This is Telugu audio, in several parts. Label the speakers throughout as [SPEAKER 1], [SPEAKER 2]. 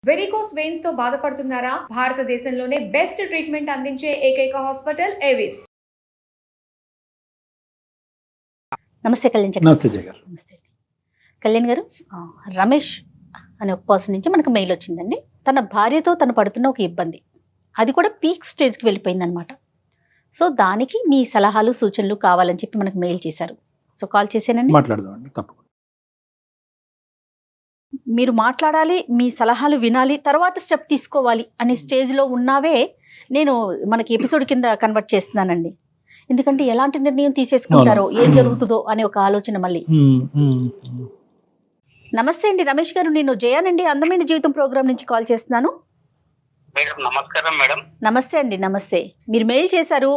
[SPEAKER 1] వెరికోస్ వెయిన్స్ తో బాధపడుతున్నారా? భారతదేశంలోనే బెస్ట్ ట్రీట్మెంట్ అందించే ఏకైక హాస్పిటల్ ఏవిస్.
[SPEAKER 2] నమస్తే కళ్యాణ్ చక్ర.
[SPEAKER 3] నమస్తే జయ గారు.
[SPEAKER 2] నమస్తే కళ్యాణ్ గారు. రమేష్ అనే ఒక పర్సన్ నుంచి మనకు మెయిల్ వచ్చిందండి. తన భార్యతో తను పడుతున్న ఒక ఇబ్బంది, అది కూడా పీక్ స్టేజ్కి వెళ్ళిపోయింది అనమాట. సో దానికి మీ సలహాలు సూచనలు కావాలని చెప్పి మనకు మెయిల్ చేశారు. సో కాల్ చేశానండి,
[SPEAKER 3] మాట్లాడదామండి. తప్పకుండా
[SPEAKER 2] మీరు మాట్లాడాలి, మీ సలహాలు వినాలి, తర్వాత స్టెప్ తీసుకోవాలి అనే స్టేజ్లో ఉన్నావే నేను మనకి ఎపిసోడ్ కింద కన్వర్ట్ చేస్తున్నానండి. ఎందుకంటే ఎలాంటి నిర్ణయం తీసేసుకుంటారో, ఏం జరుగుతుందో అనే ఒక ఆలోచన మళ్ళీ. నమస్తే అండి రమేష్ గారు, నేను జయానండి, అందమైన జీవితం ప్రోగ్రామ్ నుంచి కాల్ చేస్తున్నాను.
[SPEAKER 4] నమస్కారం మేడం.
[SPEAKER 2] నమస్తే అండి. నమస్తే. మీరు మెయిల్ చేశారు,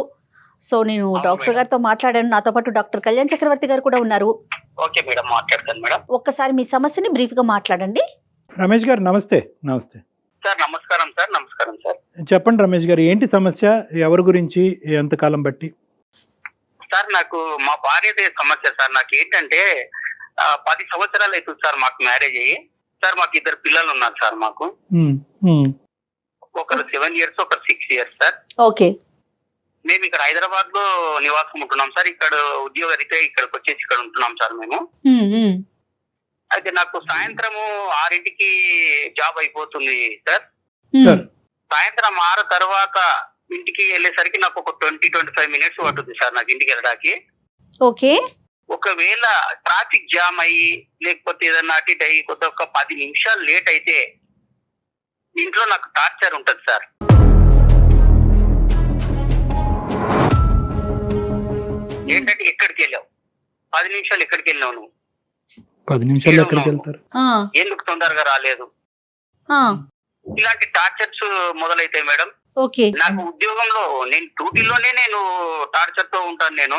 [SPEAKER 2] సో నేను డాక్టర్ గారితో మాట్లాడాను. నాతో పాటు డాక్టర్ కళ్యాణ్ చక్రవర్తి గారు కూడా ఉన్నారు.
[SPEAKER 4] ఓకే మేడం, మాట్లాడతాను మేడం.
[SPEAKER 2] ఒక్కసారి మీ సమస్యని బ్రీఫ్ గా మాట్లాడండి.
[SPEAKER 3] రమేష్ గారు నమస్తే. నమస్తే
[SPEAKER 4] సార్. నమస్కారం సార్. నమస్కారం సార్.
[SPEAKER 3] చెప్పండి రమేష్ గారు, ఏంటి సమస్య? ఎవరి గురించి? ఎంతకాలం బట్టి?
[SPEAKER 4] సార్ నాకు మా భార్యదే సమస్య సార్. నాకు ఏంటంటే 10 సంవత్సరాలు అవుతుంది సార్ మాకు మ్యారేజ్ అయ్యి. సార్ మాకు 2 పిల్లలు ఉన్నారు సార్. మాకు ఒకరు 7 years, ఒకరు 6 years సార్.
[SPEAKER 2] ఓకే.
[SPEAKER 4] మేము ఇక్కడ హైదరాబాద్ లో నివాసం ఉంటున్నాం సార్. ఇక్కడ ఉద్యోగరీత్యా ఇక్కడికి వచ్చేసి ఇక్కడ ఉంటున్నాం సార్ మేము. అయితే నాకు సాయంత్రము 6ంటికి జాబ్ అయిపోతుంది సార్. సాయంత్రం 6 తర్వాత ఇంటికి వెళ్ళేసరికి నాకు ఒక 20-25 minutes పడుతుంది సార్ నాకు ఇంటికి వెళ్ళడానికి.
[SPEAKER 2] ఓకే.
[SPEAKER 4] ఒకవేళ ట్రాఫిక్ జామ్ అయ్యి లేకపోతే ఏదన్నా అటు ఇటు అయ్యి కొద్ది ఒక 10 నిమిషాలు లేట్ అయితే ఇంట్లో నాకు టార్చర్ ఉంటుంది సార్. ఏంటంటే ఎక్కడికి వెళ్ళావు, 10 నిమిషాలు ఎక్కడికి వెళ్ళావు నువ్వు,
[SPEAKER 3] 10 నిమిషాలు ఎక్కడికి వెళ్తారు,
[SPEAKER 4] ఎందుకు తొందరగా రాలేదు, ఇలాంటి టార్చర్స్ మొదలైతాయి మేడం.
[SPEAKER 2] ఓకే.
[SPEAKER 4] నాకు ఉద్యోగంలో నేను డ్యూటీలోనే నేను టార్చర్ తో ఉంటాను. నేను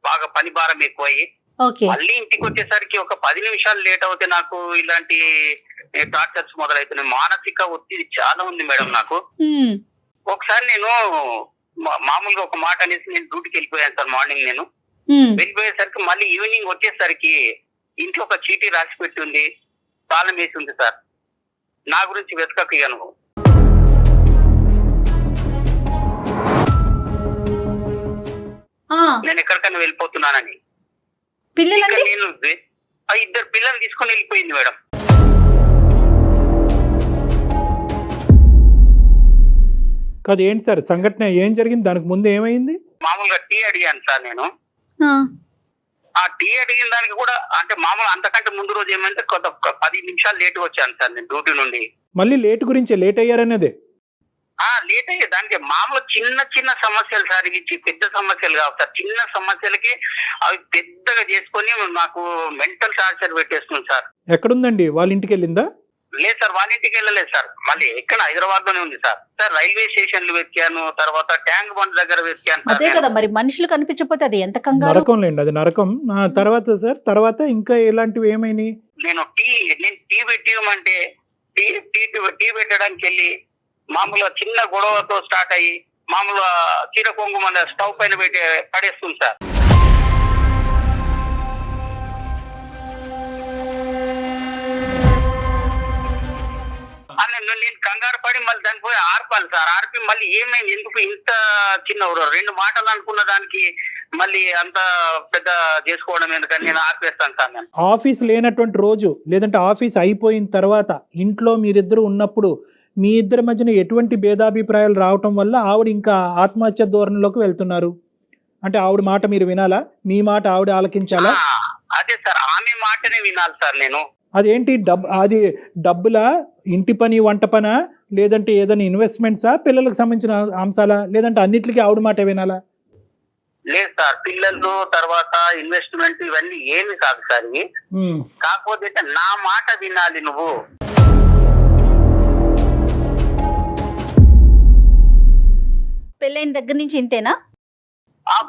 [SPEAKER 4] బాగా పని భారం ఎక్కువయ్యి మళ్ళీ ఇంటికి వచ్చేసరికి ఒక 10 నిమిషాలు లేట్ అవుతే నాకు ఇలాంటి టార్చర్స్ మొదలవుతున్నాయి. మానసిక ఒత్తిడి చాలా ఉంది మేడం నాకు. ఒకసారి నేను మామూలుగా ఒక మాట అనేసి నేను డ్యూటీకి వెళ్ళిపోయాను సార్. మార్నింగ్ నేను వెళ్ళిపోయేసరికి మళ్ళీ ఈవినింగ్ వచ్చేసరికి ఇంట్లో ఒక చీటీ రాసి పెట్టి ఉంది, తాళం వేసి ఉంది సార్. నా గురించి వెతకయ్యాను, నేను ఎక్కడికైనా వెళ్ళిపోతున్నానని. నేను 2 పిల్లలు తీసుకొని వెళ్ళిపోయింది మేడం.
[SPEAKER 3] కాదు, ఏంటి సార్ సంఘటన? ఏం జరిగింది? దానికి ముందు ఏమైంది?
[SPEAKER 4] మామూలుగా టీ అడిగాను సార్ నేను. ఆ టీ అడిగిన దానికి కూడా అంటే మామూలు అంతకంటే ముందు రోజు ఏమంటే కొత్త 10 నిమిషాలు లేట్ వచ్చాను సార్ నేను డ్యూటీ నుండి.
[SPEAKER 3] మళ్ళీ లేట్ గురించి లేట్ అయ్యారనేదే?
[SPEAKER 4] లేట్ అయ్యే దానికి మామూలు చిన్న చిన్న సమస్యలు సార్. ఇవి పెద్ద సమస్యలు కావు సార్. చిన్న సమస్యలకి అవి పెద్దగా చేసుకొని నాకు మెంటల్ టార్చర్ పెట్టేస్తుంది సార్.
[SPEAKER 3] ఎక్కడుందండి? వాళ్ళ ఇంటికి వెళ్ళిందా?
[SPEAKER 4] లేదు సార్, వాళ్ళ ఇంటికి వెళ్ళలేదు సార్. మళ్ళీ ఎక్కడ హైదరాబాద్ లోనే ఉంది సార్. సార్ రైల్వే స్టేషన్లు వెతికాను, తర్వాత ట్యాంక్ బండ్ దగ్గర వెతికాను.
[SPEAKER 2] అదే కదా మరి, మనుషులు కనిపించకపోతే అది ఎంత కంగారు.
[SPEAKER 3] నరకం లేండి, అది నరకం. తర్వాత సార్, తర్వాత ఇంకా ఎలాంటివి ఏమైనాయి?
[SPEAKER 4] నేను టీ పెట్టియమంటే టీ పెట్టడానికి వెళ్ళి మామూలుగా చిన్న గొడవతో స్టార్ట్ అయ్యి మామూలుగా చీర కొంగు మన స్టవ్ పైన పెట్టి పడేస్తుంది సార్. నేను కంగారు పడి మళ్ళీ దానికి పోయి ఆర్పాలి సార్. ఆర్పి మళ్ళీ ఏమైంది, ఎందుకు ఇంత చిన్న 2 మాటలు అనుకున్న దానికి మళ్ళీ అంత పెద్ద చేసుకోవడం ఎందుకని నేను ఆర్పేస్తాను సార్. నేను
[SPEAKER 3] ఆఫీస్ లేనటువంటి రోజు, లేదంటే ఆఫీస్ అయిపోయిన తర్వాత ఇంట్లో మీరిద్దరు ఉన్నప్పుడు మీ ఇద్దరి మధ్యన ఎటువంటి భేదాభిప్రాయాలు రావటం వల్ల ఆవిడ ఇంకా ఆత్మహత్య ధోరణిలోకి వెళ్తున్నారు? అంటే ఆవిడ మాట మీరు వినాలా, మీ మాట ఆవిడ ఆలకించాలా?
[SPEAKER 4] అదే సార్, ఆమె మాటనే వినాలి సార్ నేను.
[SPEAKER 3] అదేంటి అది డబ్బులా, ఇంటి పని, వంట పనా, లేదంటే ఏదైనా ఇన్వెస్ట్మెంట్సా, పిల్లలకు సంబంధించిన అంశాలా, లేదంటే అన్నిటికీ ఆవిడ మాట వినాలా?
[SPEAKER 4] లేదు సార్, పిల్లలు తర్వాత ఇన్వెస్ట్మెంట్ ఇవన్నీ ఏమి కాదు సార్. కాకపోతే నా మాట వినాలి నువ్వు.
[SPEAKER 2] పెళ్ళైన దగ్గర నుంచి ఇంతేనా?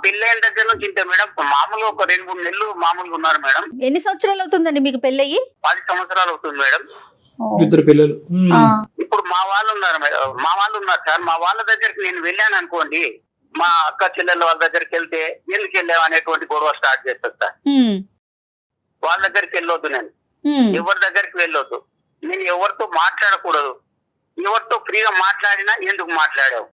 [SPEAKER 4] పెళ్ళైన దగ్గర నుంచి ఇంతే మేడం. మామూలుగా ఒక 2-3 నెలలు మామూలుగా ఉన్నారు మేడం.
[SPEAKER 2] ఎన్ని సంవత్సరాలు అవుతుందండి మీకు పెళ్ళయి?
[SPEAKER 4] 10 సంవత్సరాలు అవుతుంది మేడం.
[SPEAKER 3] 2 పిల్లలు.
[SPEAKER 4] ఇప్పుడు మా వాళ్ళు ఉన్నారు సార్. మా వాళ్ళ దగ్గరికి నేను వెళ్ళాను అనుకోండి, మా అక్క చెల్లెళ్ళ వాళ్ళ దగ్గరికి వెళ్తే ఎందుకు వెళ్ళావు అనేటువంటి గొడవ స్టార్ట్ చేస్తారు సార్. వాళ్ళ దగ్గరికి వెళ్ళొద్దు, నేను ఎవరి దగ్గరికి వెళ్ళొద్దు, నేను ఎవరితో మాట్లాడకూడదు. ఎవరితో ఫ్రీగా మాట్లాడినా ఎందుకు మాట్లాడావు,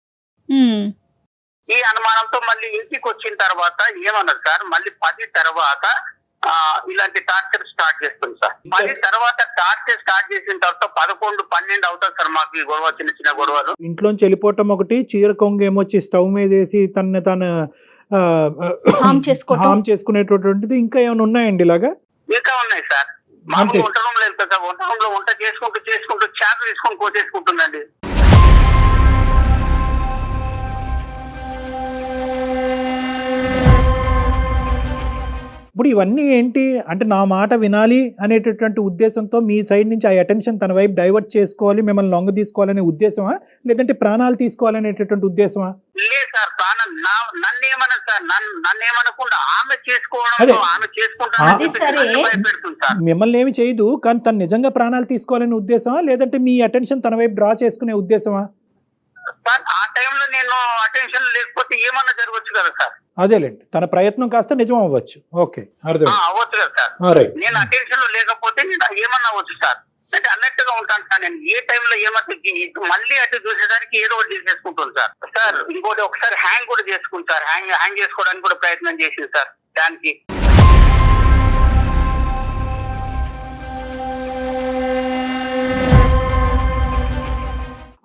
[SPEAKER 4] ఈ అనుమానంతో మళ్ళీ ఇంటికి వచ్చిన తర్వాత ఏమన్నారు సార్, మళ్ళీ 10 తర్వాత ఇలాంటి టార్చర్ స్టార్ట్ చేస్తుంది సార్. 10 తర్వాత టార్చర్ స్టార్ట్ చేసిన తర్వాత 11, 12 అవుతుంది సార్ మాకు ఈ గొడవ, చిన్న చిన్న గొడవలు.
[SPEAKER 3] ఇంట్లోంచి వెళ్ళిపోవటం ఒకటి, చీర కొంగ ఏమొచ్చి స్టవ్ మీద వేసి తను హామ్ చేసుకునేటటువంటిది ఇంకా ఏమైనా ఉన్నాయండి ఇలాగా?
[SPEAKER 4] ఇంకా ఉన్నాయి సార్. మామూలు వంట రూమ్ లో వెళ్తా సార్, వంట రూమ్ లో వంట చేసుకుంటూ చాకు తీసుకొని కోసేసుకుంటుందండి.
[SPEAKER 3] ఇప్పుడు ఇవన్నీ ఏంటి అంటే నా మాట వినాలి అనేటటువంటి ఉద్దేశంతో మీ సైడ్ నుంచి ఆ అటెన్షన్ తన వైపు డైవర్ట్ చేసుకోవాలి, మిమ్మల్ని లొంగ తీసుకోవాలనే ఉద్దేశమా, లేదంటే ప్రాణాలు తీసుకోవాలనేటటువంటి ఉద్దేశమా?
[SPEAKER 4] లేదు సార్, ప్రాణం నన్ను ఏమన్నా సార్, నన్ను ఏమనకుండా ఆమె చేసుకోవడం, ఆమె చేసుకుంటా
[SPEAKER 3] మిమ్మల్ని ఏమి చేయదు, కానీ తను నిజంగా ప్రాణాలు తీసుకోవాలనే ఉద్దేశమా, లేదంటే మీ అటెన్షన్ తన వైపు డ్రా చేసుకునే ఉద్దేశమా?
[SPEAKER 4] సార్ ఆ టైంలో నేను అటెన్షన్ లేకపోతే ఏమన్నా జరగవచ్చు కదా సార్.
[SPEAKER 3] అదేలేండి, తన ప్రయత్నం కాస్త నిజం అవ్వచ్చు. ఓకే, అర్థం
[SPEAKER 4] అవ్వచ్చు కదా సార్. నేను అటెన్షన్ లో లేకపోతే నేను ఏమన్నా అవ్వచ్చు సార్. అంటే అన్నట్టుగా ఉంటాను సార్. నేను ఏ టైంలో ఏమన్నా మళ్ళీ అటు చూసేసరికి ఏదో ఒకటి చేసేసుకుంటాను సార్. సార్ ఇంకోటి ఒకసారి హ్యాంగ్ కూడా చేసుకుంటారు, హ్యాంగ్ చేసుకోవడానికి కూడా ప్రయత్నం చేసింది సార్. దానికి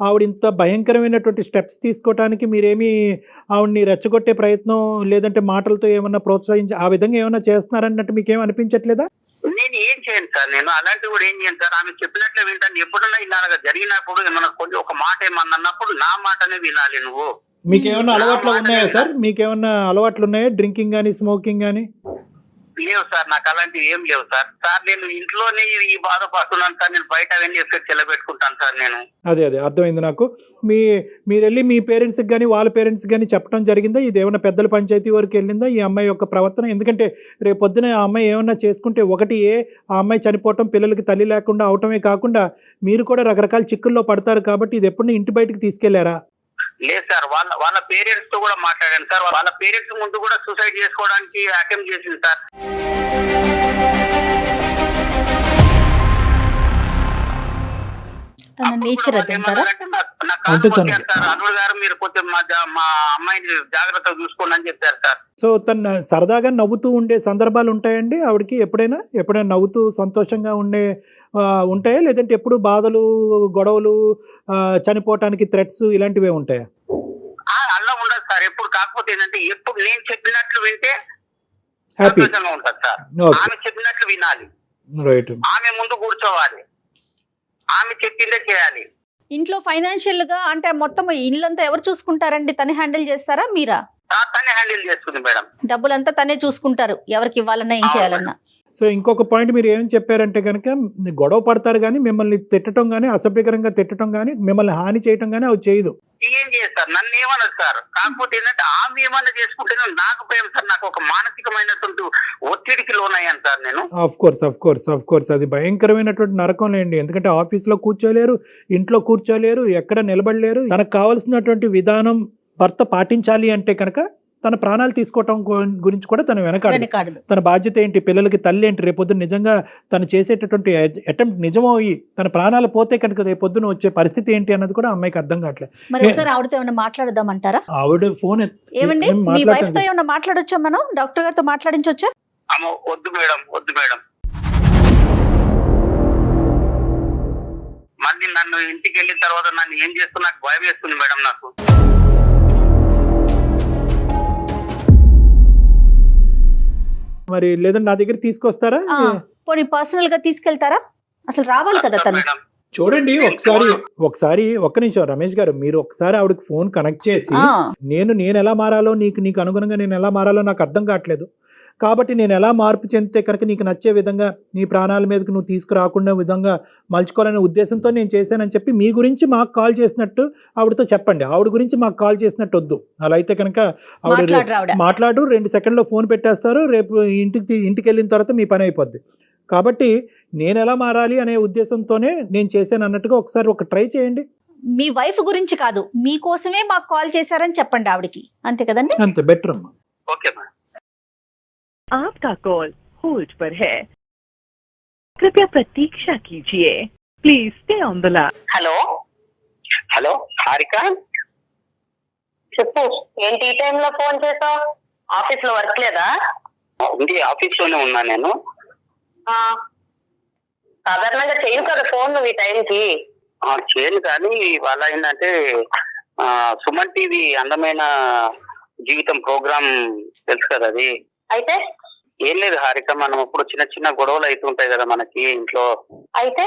[SPEAKER 3] ఆవిడ ఇంత భయంకరమైనటువంటి స్టెప్స్ తీసుకోవడానికి మీరేమి ఆవిడ్ని రెచ్చగొట్టే ప్రయత్నం లేదంటే మాటలతో ఏమన్నా ప్రోత్సహించి ఆ విధంగా ఏమన్నా చేస్తున్నారన్నట్టు మీకేం అనిపించట్లేదా?
[SPEAKER 4] నేను ఏం చేయను సార్, నేను అలాంటివి కూడా ఏం చేయను సార్. ఆమె చెప్పినట్లే వింటాను. ఎప్పుడన్నా ఇలాగా జరిగినప్పుడు ఏమన్నా కొంచెం ఒక మాట ఏమన్నా అన్నప్పుడు నా మాటనే వినాలి నువ్వు.
[SPEAKER 3] మీకేమన్నా అలవాట్లు ఉన్నాయా సార్? మీకేమన్నా అలవాట్లు ఉన్నాయా, డ్రింకింగ్ కానీ స్మోకింగ్ కానీ?
[SPEAKER 4] లేవు సార్, నాకు అలాంటివి ఏం లేవు సార్. సార్ నేను ఇంట్లోనే ఈ బాధపడుతున్నాను సార్. నేను బయట అవన్నీ ఎఫెక్ట్ చెల్లబెట్టుకుంటాను సార్ నేను.
[SPEAKER 3] అదే అర్థమైంది నాకు. మీరు వెళ్ళి మీ పేరెంట్స్కి కానీ వాళ్ళ పేరెంట్స్కి కానీ చెప్పడం జరిగిందా? ఇది ఏమన్నా పెద్దల పంచాయతీ వరకు వెళ్ళిందా ఈ అమ్మాయి యొక్క ప్రవర్తన? ఎందుకంటే రేపు పొద్దున ఆ అమ్మాయి ఏమన్నా చేసుకుంటే ఒకటి ఆ అమ్మాయి చనిపోవటం, పిల్లలకి తల్లి లేకుండా అవటమే కాకుండా మీరు కూడా రకరకాల చిక్కుల్లో పడతారు. కాబట్టి ఇది ఎప్పుడు ఇంటి బయటకు తీసుకెళ్లారా?
[SPEAKER 4] లేదు సార్, వాళ్ళ పేరెంట్స్ తో కూడా మాట్లాడాను సార్. వాళ్ళ పేరెంట్స్ ముందు కూడా సూసైడ్ చేసుకోవడానికి అటెంప్ట్ చేసింది సార్. అల్లుడు గారు మీరు కొంచెం మా అమ్మాయిని జాగ్రత్తగా చూసుకోండి అని చెప్పారు సార్.
[SPEAKER 3] సో తను సరదాగా నవ్వుతూ ఉండే సందర్భాలు ఉంటాయండి ఆవిడకి? ఎప్పుడైనా నవ్వుతూ సంతోషంగా ఉంటాయా, లేదంటే ఎప్పుడు బాధలు, గొడవలు, చనిపోవటానికి థ్రెట్స్ ఇలాంటివే ఉంటాయా?
[SPEAKER 4] అలా ఉండదు సార్ ఎప్పుడు. కాకపోతే ఏంటంటే ఎప్పుడు నేను చెప్పినట్లు వింటే
[SPEAKER 3] హ్యాపీ
[SPEAKER 4] సంతోషంగా ఉంటుంది సార్. ఆమె చెప్పినట్లు వినాలి, ఆమె ముందు కూర్చోవాలి, ఆమె చెప్పిందే చేయాలి.
[SPEAKER 2] ఇంట్లో ఫైనాన్షియల్ గా అంటే మొత్తం ఇల్లంతా ఎవరు చూసుకుంటారండి? తనే హ్యాండిల్ చేస్తారా మీరా?
[SPEAKER 4] తనే హ్యాండిల్ చేస్తుంది మేడం.
[SPEAKER 2] డబ్బులంతా తనే చూసుకుంటారు, ఎవరికి ఇవ్వాలన్నా ఏం చేయాలన్నా.
[SPEAKER 3] సో ఇంకొక పాయింట్ మీరు ఏం చెప్పారంటే కనుక గొడవ పడతారు కానీ మిమ్మల్ని తిట్టడం కానీ, అసభ్యకరంగా తిట్టడం కానీ, మిమ్మల్ని హాని చేయడం కానీ అవి చేయదు.
[SPEAKER 4] ఏం చేస్తారు, నన్ను ఏమన్నది సార్. కాకపోతే ఏంటంటే ఆమె ఏమన్నా చేసుకుంటే నాకు భయం సార్. నాకు ఒక మానసికమైనటువంటి ఒత్తిడికి లోనయ్యాను సార్ నేను.
[SPEAKER 3] ఆఫ్ కోర్స్ అది భయంకరమైనటువంటి నరకం లేండి. ఎందుకంటే ఆఫీస్లో కూర్చోలేరు, ఇంట్లో కూర్చోలేరు, ఎక్కడ నిలబడలేరు. తనకు కావాల్సినటువంటి విధానం భర్త పాటించాలి అంటే కనుక తన ప్రాణాలు తీసుకోవటం గురించి కూడా తను వెనకాడదు. తన బాధ్యత ఏంటి, పిల్లలకి తల్లి ఏంటి, రేపొద్దున నిజంగా తను చేసేటటువంటి అటెంప్ట్ నిజమయ్యి తన ప్రాణాలు పోతే కనుక రేపొద్దున వచ్చే పరిస్థితి ఏంటి అన్నది కూడా అమ్మాయికి అర్థం కావట్లేదు.
[SPEAKER 2] ఆవిడతో ఏమైనా మాట్లాడదామంటారా?
[SPEAKER 3] ఆవిడ ఫోన్
[SPEAKER 2] ఏమండి మీ వైఫ్ తో ఏమైనా మాట్లాడొచ్చా? మనం డాక్టర్ గారితో మాట్లాడించొచ్చా?
[SPEAKER 4] వద్దు మేడం. మళ్ళీ నన్ను ఇంటికి వెళ్ళిన తర్వాత నన్ను ఏం చేస్తున్నా నాకు భయం వేస్తుంది మేడం. నాకు
[SPEAKER 3] మరి లేదంటే నా దగ్గర తీసుకొస్తారా?
[SPEAKER 2] పోనీ పర్సనల్ గా తీసుకెళ్తారా? అసలు రావాలి కదా తను.
[SPEAKER 3] చూడండి ఒకసారి ఒక్క నిమిషం రమేష్ గారు, మీరు ఒకసారి ఆవిడకి ఫోన్ కనెక్ట్ చేసి నేను ఎలా మారాలో, నీకు అనుగుణంగా నేను ఎలా మారాలో నాకు అర్థం కావట్లేదు, కాబట్టి నేను ఎలా మార్పు చెందితే కనుక నీకు నచ్చే విధంగా నీ ప్రాణాల మీదకి నువ్వు తీసుకురాకుండా విధంగా మలుచుకోవాలనే ఉద్దేశంతో నేను చేశానని చెప్పి మీ గురించి మాకు కాల్ చేసినట్టు ఆవిడతో చెప్పండి. ఆవిడ గురించి మాకు కాల్ చేసినట్టు వద్దు. అలా అయితే కనుక ఆవిడ మాట్లాడు, 2 సెకండ్లో ఫోన్ పెట్టేస్తారు, రేపు ఇంటికి వెళ్ళిన తర్వాత మీ పని అయిపోద్ది. కాబట్టి నేను ఎలా మారాలి అనే ఉద్దేశంతోనే నేను చేశాను అన్నట్టుగా ఒకసారి ట్రై చేయండి.
[SPEAKER 2] మీ వైఫ్ గురించి కాదు, మీకోసమే మాకు కాల్ చేశారని చెప్పండి ఆవిడకి, అంతే కదండి?
[SPEAKER 3] అంతే, బెటర్ అమ్మా.
[SPEAKER 4] Okay madam.
[SPEAKER 5] आपका कॉल होल्ड पर है, कृपया प्रतीक्षा कीजिए, please stay on the line.
[SPEAKER 4] Hello hello Harika,
[SPEAKER 6] చెప్పు. ఏంటి ఈ టైంలో ఫోన్ చేసావు? ఆఫీస్ లో వర్క్ లేదా?
[SPEAKER 4] ఉంది, ఆఫీస్ లోనే ఉన్నా నేను.
[SPEAKER 6] సాధారణంగా చేయను కదా ఫోన్ నువ్వు ఈ టైంకి.
[SPEAKER 4] చేయను, కానీ ఇవాళ ఏంటంటే సుమన్ టీవీ అందమైన జీవితం ప్రోగ్రామ్ తెలుసు కదా అది.
[SPEAKER 6] అయితే
[SPEAKER 4] ఏం లేదు హారిక, మనం ఇప్పుడు చిన్న చిన్న గొడవలు అవుతుంటాయి కదా మనకి ఇంట్లో.
[SPEAKER 6] అయితే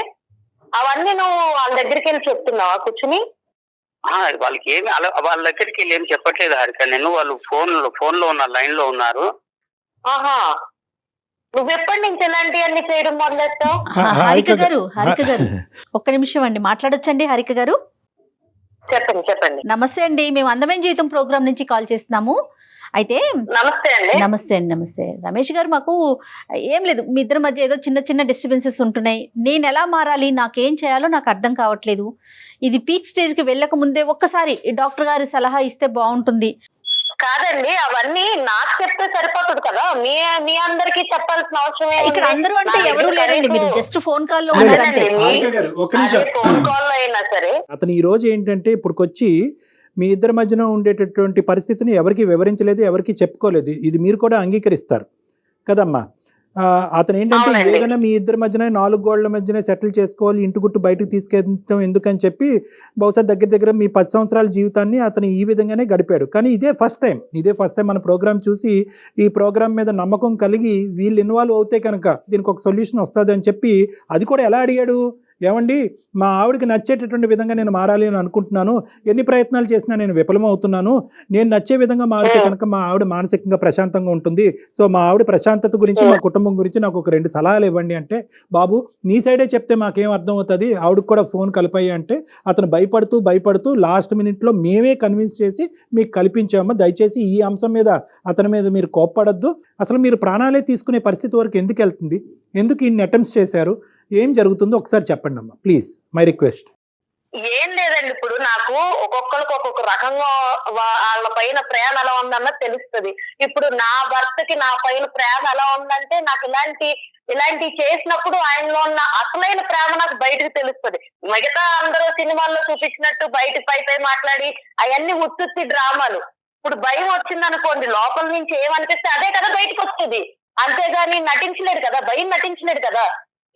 [SPEAKER 6] అవన్నీ నువ్వు వాళ్ళ దగ్గరికి వెళ్ళి చెప్తున్నావా కూర్చుని?
[SPEAKER 4] వాళ్ళకి ఏమి వాళ్ళ దగ్గరికి వెళ్ళి ఏం చెప్పట్లేదు హారిక నేను. వాళ్ళు ఫోన్ లో ఉన్న లైన్ లో ఉన్నారు.
[SPEAKER 6] ఆహా, నువ్వెప్పటి నుంచి ఇలాంటి అన్ని చేయడం మొదలెట్టావు?
[SPEAKER 2] హారిక గారు ఒక్క నిమిషం అండి, మాట్లాడొచ్చండి హారిక గారు?
[SPEAKER 6] చెప్పండి చెప్పండి.
[SPEAKER 2] నమస్తే అండి, మేము అందమైన జీవితం ప్రోగ్రామ్ నుంచి కాల్ చేస్తున్నాము. అయితే
[SPEAKER 6] నమస్తే అండి.
[SPEAKER 2] నమస్తే రమేష్ గారు, మాకు ఏం లేదు, మీ ఇద్దరి మధ్య ఏదో చిన్న చిన్న డిస్టర్బెన్సెస్ ఉంటున్నాయి. నేను ఎలా మారాలి, నాకేం చేయాలో నాకు అర్థం కావట్లేదు. ఇది పీక్ స్టేజ్కి వెళ్ళక ముందే ఒక్కసారి డాక్టర్ గారి సలహా ఇస్తే బాగుంటుంది.
[SPEAKER 6] కాదండి, అవన్నీ నాకు చెప్తే సరిపోతుంది కదా, మీ అందరికి చెప్పాల్సిన అవసరం
[SPEAKER 2] ఇక్కడ అందరూ అంటే ఎవరు లేరండి, మీరు జస్ట్ ఫోన్ కాల్ లో
[SPEAKER 6] అదేనండి,
[SPEAKER 2] ఉన్నారంటే.
[SPEAKER 3] హారిక గారు, ఒక్క నిమిషం.
[SPEAKER 6] ఫోన్ కాల్ లో అయినా సరే
[SPEAKER 3] అతను ఈ రోజు ఏంటంటే ఇప్పుడుకొచ్చి మీ ఇద్దరి మధ్యన ఉండేటటువంటి పరిస్థితిని ఎవరికి వివరించలేదు, ఎవరికి చెప్పుకోలేదు. ఇది మీరు కూడా అంగీకరిస్తారు కదమ్మా? అతను ఏంటంటే
[SPEAKER 6] అవునండి.
[SPEAKER 3] ఏదైనా మీ ఇద్దరి మధ్యన 4 గోళ్ల మధ్యనే సెటిల్ చేసుకోవాలి, ఇంటి గుట్టు బయటకు తీసుకెళ్తాం ఎందుకని చెప్పి బహుశా దగ్గర మీ 10 సంవత్సరాల జీవితాన్ని అతను ఈ విధంగానే గడిపాడు. కానీ ఇదే ఫస్ట్ టైం మన ప్రోగ్రామ్ చూసి ఈ ప్రోగ్రామ్ మీద నమ్మకం కలిగి వీళ్ళు ఇన్వాల్వ్ అవుతే కనుక దీనికి ఒక సొల్యూషన్ వస్తుంది అని చెప్పి, అది కూడా ఎలా అడిగాడు, ఏమండి మా ఆవిడకి నచ్చేటటువంటి విధంగా నేను మారాలి అని అనుకుంటున్నాను, ఎన్ని ప్రయత్నాలు చేసినా నేను విఫలమవుతున్నాను, నేను నచ్చే విధంగా మారితే కనుక మా ఆవిడ మానసికంగా ప్రశాంతంగా ఉంటుంది, సో మా ఆవిడ ప్రశాంతత గురించి మా కుటుంబం గురించి నాకు ఒక 2 సలహాలు ఇవ్వండి అంటే, బాబు నీ సైడే చెప్తే మాకేం అర్థం అవుతుంది, ఆవిడకి కూడా ఫోన్ కలిపాయి అంటే అతను భయపడుతూ లాస్ట్ మినిట్లో మేమే కన్విన్స్ చేసి మీకు కల్పించామా, దయచేసి ఈ అంశం మీద అతని మీద మీరు కోప్పడద్దు, అసలు మీరు ప్రాణాలే తీసుకునే పరిస్థితి వరకు ఎందుకు వెళ్తుంది, ఎందుకు ఇన్ని అటెంప్ట్స్ చేశారు, ఏం జరుగుతుందో ఒకసారి చెప్పండి అమ్మా ప్లీజ్, మై రిక్వెస్ట్.
[SPEAKER 6] ఏం లేదండి, ఇప్పుడు నాకు ఒక్కొక్కరికి ఒక్కొక్క రకంగా వాళ్ళ పైన ప్రేమ ఎలా ఉందన్నది తెలుస్తుంది. ఇప్పుడు నా భర్తకి నా పైన ప్రేమ ఎలా ఉందంటే, నాకు ఇలాంటి చేసినప్పుడు ఆయనలో ఉన్న అసలైన ప్రేమ నాకు బయటకు తెలుస్తుంది. మిగతా అందరూ సినిమాల్లో చూపించినట్టు బయట పై మాట్లాడి అవన్నీ ఉత్తుత్తి డ్రామాలు. ఇప్పుడు భయం వచ్చింది అనుకోండి, లోపల నుంచి ఏమనిపిస్తే అదే కదా బయటకు వస్తుంది, అంతేగాని నటించలేడు కదా, భయం నటించలేడు కదా.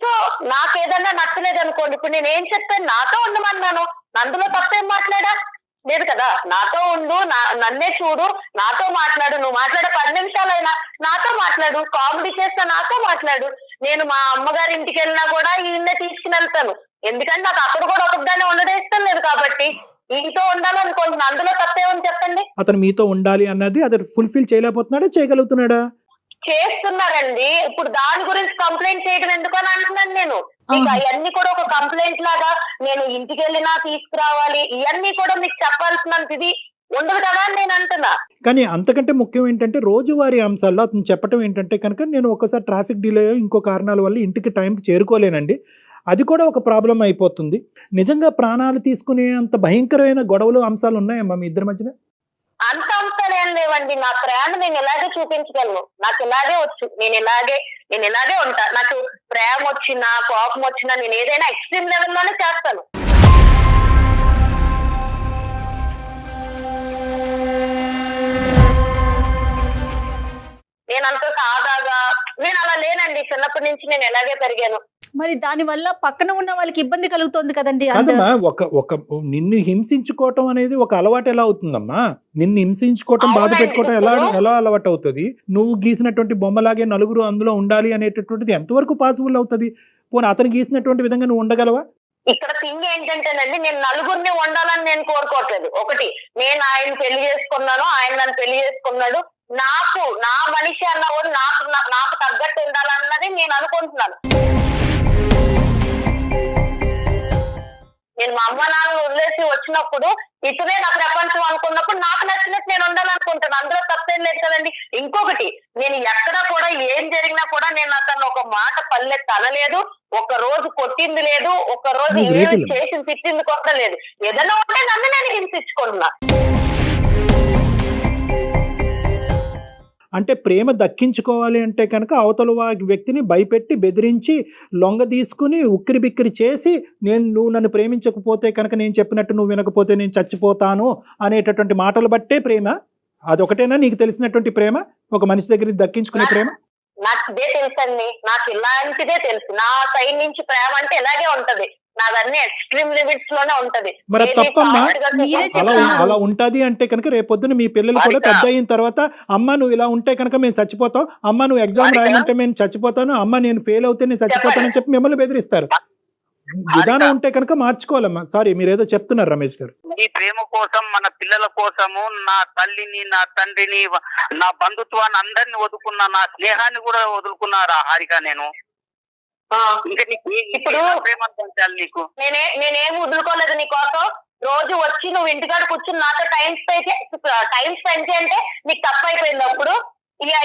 [SPEAKER 6] సో నాకేదన్నా నచ్చలేదు అనుకోండి, ఇప్పుడు నేను ఏం చెప్తాను, నాతో ఉండమన్నాను, అందులో తప్పేం మాట్లాడా లేదు కదా. నాతో ఉండు, నన్నే చూడు, నాతో మాట్లాడు, నువ్వు మాట్లాడే 10 నిమిషాలైనా నాతో మాట్లాడు, కామెడీ చేస్తా నాతో మాట్లాడు. నేను మా అమ్మగారి ఇంటికి వెళ్ళినా కూడా ఈయన్నే తీసుకుని వెళ్తాను, ఎందుకంటే నాకు అక్కడ కూడా ఒకదాన్ని ఉండడం ఇష్టం లేదు కాబట్టి ఈతో ఉండాలనుకుంటున్నా, అందులో తప్పేమని చెప్పండి.
[SPEAKER 3] అతను మీతో ఉండాలి అన్నది అతను ఫుల్ఫిల్ చేయలేకపోతున్నాడా, చేయగలుగుతున్నాడా?
[SPEAKER 6] చేస్తున్నారండి. ఇప్పుడు దాని గురించి కంప్లైంట్ చేయడం ఎందుకని అంటున్నాను నేను. మీకు అవన్నీ కూడా ఒక కంప్లైంట్ లాగా నేను ఇంటికి వెళ్ళినా తీసుకురావాలి, ఇవన్నీ కూడా మీకు చెప్పాల్సినంత ఇది ఉండదు కదా అని నేను అంటున్నా.
[SPEAKER 3] కానీ అంతకంటే ముఖ్యం ఏంటంటే రోజువారీ అంశాల్లో అతను చెప్పడం ఏంటంటే కనుక, నేను ఒకసారి ట్రాఫిక్ డిలే ఇంకో కారణాల వల్ల ఇంటికి టైంకి చేరుకోలేనండి, అది కూడా ఒక ప్రాబ్లం అయిపోతుంది. నిజంగా ప్రాణాలు తీసుకునే అంత భయంకరమైన గొడవలు అంశాలు ఉన్నాయమ్మా మీ ఇద్దరి మధ్యన?
[SPEAKER 6] అంత అంశాలు ఏం లేవండి. నా ప్రేమ నేను ఇలాగే చూపించగలను, నాకు ఇలాగే వచ్చు, నేను ఇలాగే ఉంటా. నాకు ప్రేమ వచ్చినా కోపం వచ్చినా నేను ఏదైనా ఎక్స్ట్రీమ్ లెవెల్లోనే చేస్తాను. నేను అంత సాదాగా నేను అలా లేనండి, చిన్నప్పటి నుంచి నేను ఎలాగే పెరిగాను.
[SPEAKER 2] మరి దాని వల్ల పక్కన ఉన్న వాళ్ళకి ఇబ్బంది కలుగుతోంది కదండి.
[SPEAKER 3] అదమ్మా, ఒక నిన్ను హింసించుకోవటం అనేది ఒక అలవాటు ఎలా అవుతుందమ్మా? నిన్ను హింసించుకోవటం, బాధ పెట్టుకోవటం ఎలా అలవాటు అవుతుంది? నువ్వు గీసినటువంటి బొమ్మలాగే నలుగురు అందులో ఉండాలి అనేటటువంటిది ఎంతవరకు పాసిబుల్ అవుతుంది? పోనీ అతను గీసినటువంటి విధంగా నువ్వు ఉండగలవా?
[SPEAKER 6] ఇక్కడ థింగ్ ఏంటంటేనండి, నేను నలుగురిని ఉండాలని నేను కోరుకోవట్లేదు. ఒకటి, నేను ఆయన పెళ్లి చేసుకున్నాను, ఆయన నన్ను పెళ్లి చేసుకున్నాడు, నా మనిషి అన్న కూడా నాకు తగ్గట్టు ఉండాలన్నది నేను అనుకుంటున్నాను. నేను మా అమ్మ నాన్న వదిలేసి వచ్చినప్పుడు ఇతనే నా ప్రపంచం అనుకున్నప్పుడు నాకు నచ్చినట్టు నేను ఉండాలనుకుంటాను, అందులో తప్పేం లేదు కదండి. ఇంకొకటి, నేను ఎక్కడా కూడా ఏం జరిగినా కూడా నేను అతను ఒక మాట పల్లెత్తి అనలేదు, ఒక రోజు కొట్టింది లేదు, ఒక రోజు ఏమి చేసి తిట్టింది కూడా లేదు. ఏదైనా ఉంటే నన్ను నేను హింసించుకుంటున్నా.
[SPEAKER 3] అంటే ప్రేమ దక్కించుకోవాలి అంటే కనుక అవతల వ్యక్తిని భయపెట్టి బెదిరించి లొంగ తీసుకుని ఉక్కిరి బిక్కిరి చేసి నువ్వు నన్ను ప్రేమించకపోతే కనుక నేను చెప్పినట్టు నువ్వు వినకపోతే నేను చచ్చిపోతాను అనేటటువంటి మాటలు బట్టే ప్రేమ. అదొకటేనా నీకు తెలిసినటువంటి ప్రేమ, ఒక మనిషి దగ్గర దక్కించుకునే ప్రేమ?
[SPEAKER 6] నాకు ఇదే తెలుసండి, నాకు ఇలాంటిదే తెలుసు. నా సైడ్ నుంచి ప్రేమ అంటే ఇలాగే ఉంటది, నాదన్నీ ఎక్స్ట్రీమ్ లిమిట్స్ లోనే ఉంటది.
[SPEAKER 3] మరి తప్పమ్మా, అలా ఉంటది అంటే కనుక రేపొద్దున మీ పిల్లలు కూడా పెద్ద అయిన తర్వాత అమ్మ నువ్వు ఇలా ఉంటే కనుక మేము చచ్చిపోతాం, అమ్మ నువ్వు ఎగ్జామ్ రాయమంటే మేము చచ్చిపోతాను, అమ్మ నేను ఫెయిల్ అవుతే నేను చచ్చిపోతానని చెప్పి మిమ్మల్ని బెదిరిస్తారు. విధానం ఉంటే కనుక మార్చుకోవాలమ్మా. సారీ, మీరేదో చెప్తున్నారు రమేష్ గారు.
[SPEAKER 4] ఈ ప్రేమ కోసం, మన పిల్లల కోసము నా తల్లిని, నా తండ్రిని, నా బంధుత్వాన్ని అందరిని వదులుకున్నా, నా స్నేహాన్ని కూడా వదులుకున్నారా హారిక నేను? ఇంకా నీకు ఇప్పుడు ప్రేమ పంచాలి నీకు? నేనేం వదులుకోలేదు నీకోసం. రోజు వచ్చి నువ్వు ఇంటికాడ కూర్చుని నాతో టైం స్పెండ్ చేయంటే నీకు తప్పు అయిపోయింది. అప్పుడు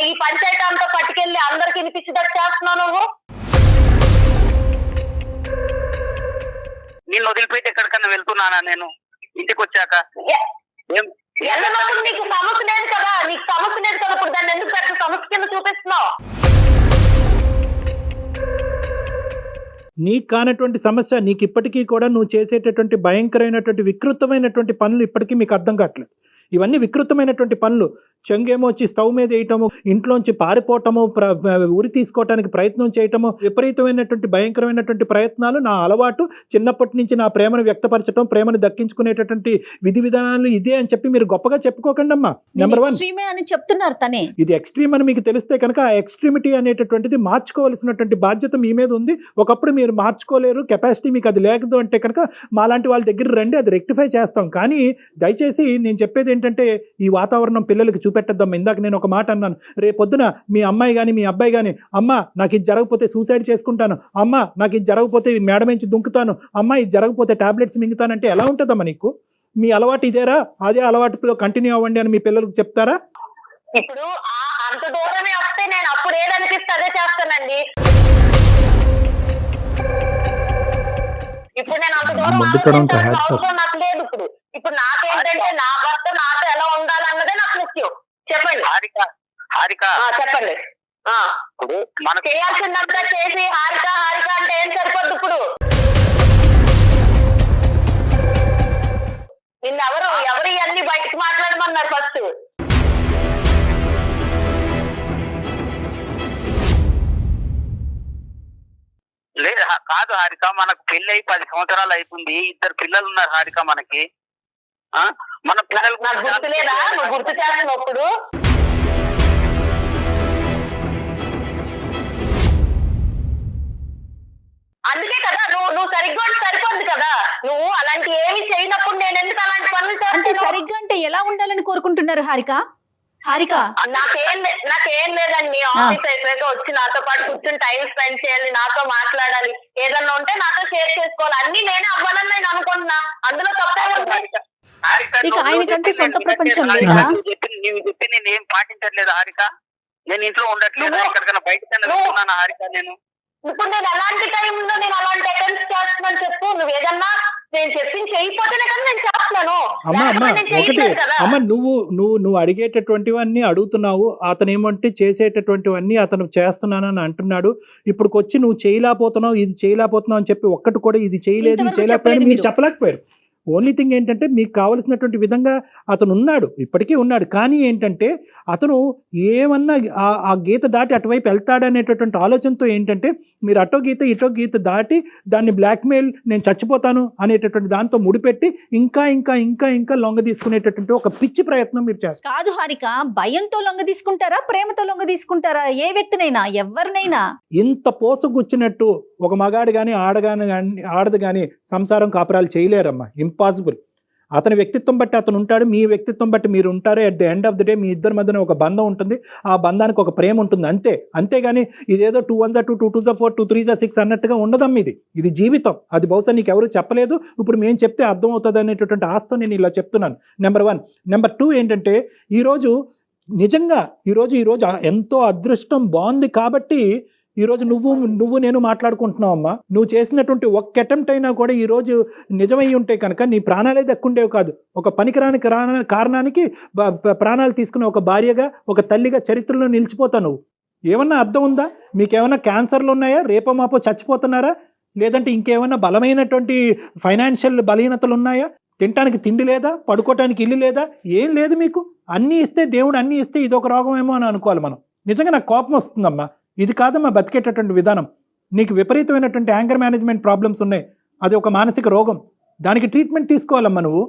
[SPEAKER 4] ఈ పంచాయతీ అంతా పట్టుకెళ్ళి అందరికి వినిపించేటట్టు చేస్తున్నావు నువ్వు. నిన్ను వదిలిపెట్టి ఎక్కడికన్నా వెళ్తున్నానా నేను ఇంటికి వచ్చాక?
[SPEAKER 6] వెళ్ళినప్పుడు నీకు సమస్య లేదు కదా, ఇప్పుడు దాన్ని ఎందుకు పెద్ద సమస్య కింద చూపిస్తున్నావు?
[SPEAKER 3] నీకు కానటువంటి సమస్య నీకు ఇప్పటికీ కూడా నువ్వు చేసేటటువంటి భయంకరమైనటువంటి వికృతమైనటువంటి పనులు ఇప్పటికీ మీకు అర్థం కావట్లేదు. ఇవన్నీ వికృతమైనటువంటి పనులు. చెంగేమో వచ్చి స్టవ్ మీద వేయటము, ఇంట్లోంచి పారిపోవటము, ఉరి తీసుకోవటానికి ప్రయత్నం చేయటము, విపరీతమైనటువంటి భయంకరమైనటువంటి ప్రయత్నాలు నా అలవాటు. చిన్నప్పటి నుంచి నా ప్రేమను వ్యక్తపరచడం, ప్రేమను దక్కించుకునేటటువంటి విధి విధానాలు ఇదే అని చెప్పి మీరు గొప్పగా చెప్పుకోకండి అమ్మా. నెంబర్ 1
[SPEAKER 2] అని చెప్తున్నారు తనే.
[SPEAKER 3] ఇది ఎక్స్ట్రీమ్ అని మీకు తెలిస్తే కనుక ఆ ఎక్స్ట్రీమిటీ అనేటటువంటిది మార్చుకోవాల్సినటువంటి బాధ్యత మీ మీద ఉంది. ఒకప్పుడు మీరు మార్చుకోలేరు, కెపాసిటీ మీకు అది లేదు అంటే కనుక మాలాంటి వాళ్ళ దగ్గర రండి, అది రెక్టిఫై చేస్తాం. కానీ దయచేసి నేను చెప్పేది ఏంటంటే ఈ వాతావరణం పిల్లలకి చూపెట్టద్దాం. ఇందాక నేను ఒక మాట అన్నాను, రేపొద్దున మీ అమ్మాయి కానీ మీ అబ్బాయి కానీ అమ్మ నాకు ఇది జరగకపోతే సూసైడ్ చేసుకుంటాను, అమ్మ నాకు ఇది జరగకపోతే మేడ నుంచి దుంకుతాను, అమ్మ ఇది జరగకపోతే టాబ్లెట్స్ మింగుతానంటే ఎలా ఉంటుందమ్మా నీకు? మీ అలవాటు ఇదేరా, అదే అలవాటులో కంటిన్యూ అవ్వండి అని మీ పిల్లలకు చెప్తారా?
[SPEAKER 6] ఇప్పుడు అంత దూరమే వస్తే నేను అప్పుడు ఏదనిపిస్తే అదే చేస్తానండి. ఇప్పుడు నేను అంత దూరం నాకు లేదు. ఇప్పుడు నాకేంటంటే నా భర్త నాతో ఎలా ఉండాలన్నదే నాకు ముఖ్యం. చెప్పండి
[SPEAKER 4] హారిక,
[SPEAKER 6] చెప్పండి. మనం చేయాల్సిందంతా చేసి హారిక అంటే ఏం సరిపోద్దు? ఇప్పుడు నిన్నెవరు ఇవన్నీ బయటకు మాట్లాడమన్నారు ఫస్ట్?
[SPEAKER 4] లేదు కాదు హారిక, మనకు పెళ్లి అయి 10 సంవత్సరాలు అయిపోయింది, 2 పిల్లలు ఉన్నారు హారిక మనకి. మన పిల్లలకు
[SPEAKER 6] నాకు గుర్తులేదా? నువ్వు గుర్తు చేస్తున్నప్పుడు అందుకే కదా నువ్వు సరిగ్గా సరిపోద్ది కదా. నువ్వు అలాంటి ఏమి చేయనప్పుడు నేను ఎందుకు అలాంటి పనులు చేస్తాను?
[SPEAKER 2] సరిగ్గా అంటే ఎలా ఉండాలని కోరుకుంటున్నారు హారిక?
[SPEAKER 6] నాకేం లేదండి. ఆఫీస్ అయిపోయాక వచ్చి నాతో పాటు కూర్చుని టైం స్పెండ్ చేయాలి, నాతో మాట్లాడాలి, ఏదన్నా ఉంటే నాతో షేర్ చేసుకోవాలి. అన్ని నేనే అవ్వాలని నేను అనుకుంటున్నా, అందులో తప్పే ఉంది.
[SPEAKER 4] నీవు చెప్పి నేను ఏం పాటించట్లేదు హారిక. నేను ఇంట్లో ఉండట్లేదు, ఎక్కడికైనా బయటకు వెళ్తున్నాను హారిక.
[SPEAKER 6] ఇప్పుడు నేను అలాంటి టైంలో నేను అలాంటి అటెంప్ట్స్ చేస్తున్నాను చెప్పు. నువ్వు ఏదన్నా నేను చెప్పింది చేయకపోతేనే కదా నేను చేస్తున్నాను.
[SPEAKER 3] అమ్మ నువ్వు అడిగేటటువంటివన్నీ అడుగుతున్నావు, అతను ఏమంటే చేసేటటువంటివన్నీ అతను చేస్తున్నానని అంటున్నాడు. ఇప్పుడు వచ్చి నువ్వు చేయలేకపోతున్నావు, ఇది చేయలేకపోతున్నావు అని చెప్పి ఒక్కటి కూడా ఇది చేయలేదు, ఇది చేయలేకపోయాడు మీరు చెప్పలేకపోయారు. ఓన్లీ థింగ్ ఏంటంటే మీకు కావలసినటువంటి విధంగా అతను ఉన్నాడు, ఇప్పటికీ ఉన్నాడు. కానీ ఏంటంటే అతను ఏమన్నా ఆ గీత దాటి అటువైపు వెళ్తాడనేటటువంటి ఆలోచనతో ఏంటంటే మీరు అటో గీత ఇటో గీత దాటి దాన్ని బ్లాక్మెయిల్, నేను చచ్చిపోతాను అనేటటువంటి దాంతో ముడిపెట్టి ఇంకా ఇంకా ఇంకా ఇంకా లొంగ తీసుకునేటటువంటి ఒక పిచ్చి ప్రయత్నం మీరు చేస్తారు.
[SPEAKER 2] కాదు హారిక, భయంతో లొంగ తీసుకుంటారా, ప్రేమతో లొంగ తీసుకుంటారా? ఏ వ్యక్తినైనా ఎవరినైనా
[SPEAKER 3] ఇంత పోసగుచ్చినట్టు ఒక మగాడు కానీ ఆడదు కానీ సంసారం కాపురాలు చేయలేరమ్మా. ఇంపాసిబుల్. అతని వ్యక్తిత్వం బట్టి అతను ఉంటాడు, మీ వ్యక్తిత్వం బట్టి మీరు ఉంటారు. At the end of the day మీ ఇద్దరి మధ్యన ఒక బంధం ఉంటుంది, ఆ బంధానికి ఒక ప్రేమ ఉంటుంది, అంతే. అంతేగాని ఇదేదో 2 1 2 2 2 4 2 3 6 అన్నట్టుగా ఉండదమ్మా. ఇది జీవితం. అది బహుశా నీకు ఎవరు చెప్పలేదు, ఇప్పుడు మేము చెప్తే అర్థం అవుతుంది అనేటటువంటి ఆస్తో నేను ఇలా చెప్తున్నాను. నెంబర్ 1. నెంబర్ 2 ఏంటంటే ఈరోజు నిజంగా ఈరోజు ఎంతో అదృష్టం బాగుంది కాబట్టి ఈరోజు నువ్వు నేను మాట్లాడుకుంటున్నావు అమ్మా. నువ్వు చేసినటువంటి ఒక్క అటెంప్ట్ అయినా కూడా ఈరోజు నిజమై ఉంటే కనుక నీ ప్రాణాలే దక్కుండేవి కాదు. ఒక పనికిరాని కారణానికి ప్రాణాలు తీసుకున్న ఒక భార్యగా, ఒక తల్లిగా చరిత్రలో నిలిచిపోతావు నువ్వు. ఏమన్నా అర్థం ఉందా? మీకేమన్నా క్యాన్సర్లు ఉన్నాయా? రేపో మాపో చచ్చిపోతున్నారా? లేదంటే ఇంకేమన్నా బలమైనటువంటి ఫైనాన్షియల్ బలహీనతలు ఉన్నాయా? తినటానికి తిండి లేదా? పడుకోవటానికి ఇల్లు లేదా? ఏం లేదు మీకు. అన్నీ ఇస్తే దేవుడు అన్నీ ఇస్తే ఇది ఒక రోగమేమో అని అనుకోవాలి మనం. నిజంగా నాకు కోపం వస్తుందమ్మా. ఇది కాదమ్మా బతికేటటువంటి విధానం. నీకు విపరీతమైనటువంటి యాంగర్ మేనేజ్మెంట్ ప్రాబ్లమ్స్ ఉన్నాయి. అది ఒక మానసిక రోగం. దానికి ట్రీట్మెంట్ తీసుకోవాలమ్మా నువ్వు.